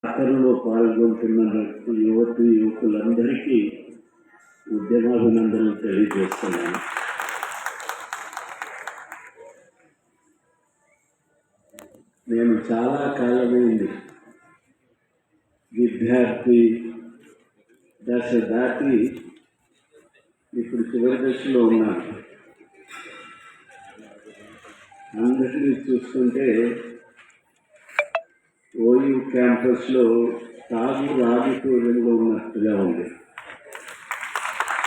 ఆచరణలో పాల్గొంటున్న యువకులందరికీ ఉద్యమాభినందనలు తెలియజేస్తున్నాను. నేను చాలా కాలమైంది విద్యార్థి దశ దాటి ఇప్పుడు చివరి దశలో ఉన్నాను. అందరినీ చూస్తుంటే ఓయూ క్యాంపస్లో తాగు ఆడిటోరియంలో ఉన్నట్టుగా ఉంది.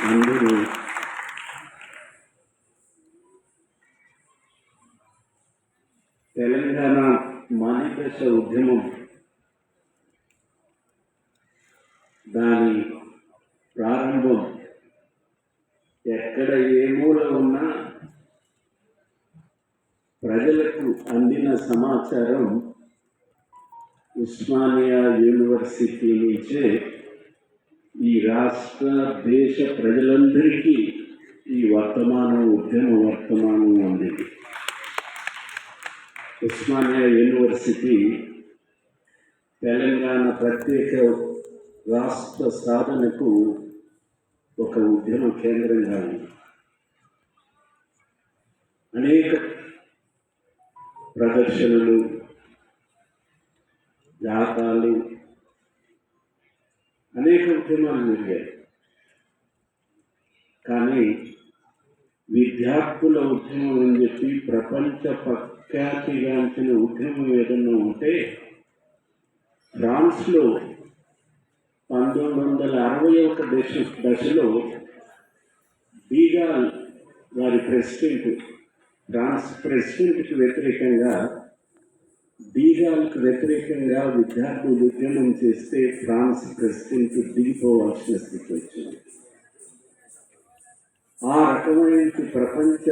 అందరూ తెలంగాణ మానిఫెస్ట ఉద్యమం దాని ప్రారంభం ఎక్కడ ఏ మూల ఉన్నా ప్రజలకు అందిన సమాచారం ఉస్మానియా యూనివర్సిటీ నుంచే ఈ రాష్ట్ర దేశ ప్రజలందరికీ ఈ ఉద్యమ వర్తమానం అందింది. ఉస్మానియా యూనివర్సిటీ తెలంగాణ ప్రత్యేక రాష్ట్ర సాధనకు ఒక ఉద్యమ కేంద్రంగా ఉంది. అనేక ప్రదర్శనలు, జాతాలు, అనేక ఉద్యమాలు జరిగాయి. కానీ విద్యార్థుల ఉద్యమం అని చెప్పి ప్రపంచ ప్రఖ్యాతిగాంచిన ఉద్యమం ఏదన్నా ఉంటే ఫ్రాన్స్లో 1961 దశలో డీగాల్ వారి ఫ్రాన్స్ ప్రెసిడెంట్కి వ్యతిరేకంగా డీగాల్కి వ్యతిరేకంగా విద్యార్థులు ఉద్యమం చేస్తే ఫ్రాన్స్ ప్రెసిడెంట్ దిగిపోవాల్సిన స్థితి వచ్చింది. ఆ రకమైన ప్రపంచ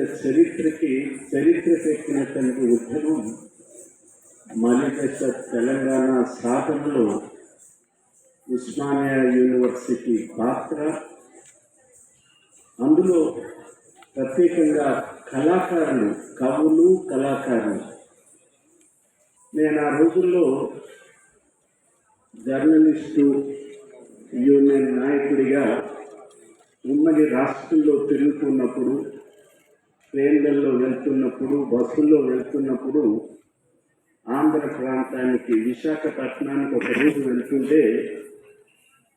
చరిత్రకెక్కినటువంటి ఉద్యమం మానిఫెస్టో తెలంగాణ సాధనలో ఉస్మానియా యూనివర్సిటీ పాత్ర, అందులో ప్రత్యేకంగా కళాకారులు, కవులు, కళాకారులు. నేను ఆ రోజుల్లో జర్నలిస్టు యూనియన్ నాయకుడిగా ఉమ్మడి రాష్ట్రంలో తిరుగుతున్నప్పుడు, ట్రైన్లలో వెళ్తున్నప్పుడు, బస్సుల్లో వెళ్తున్నప్పుడు ఆంధ్ర ప్రాంతానికి విశాఖపట్నానికి ఒక రోజు వెళ్తుంటే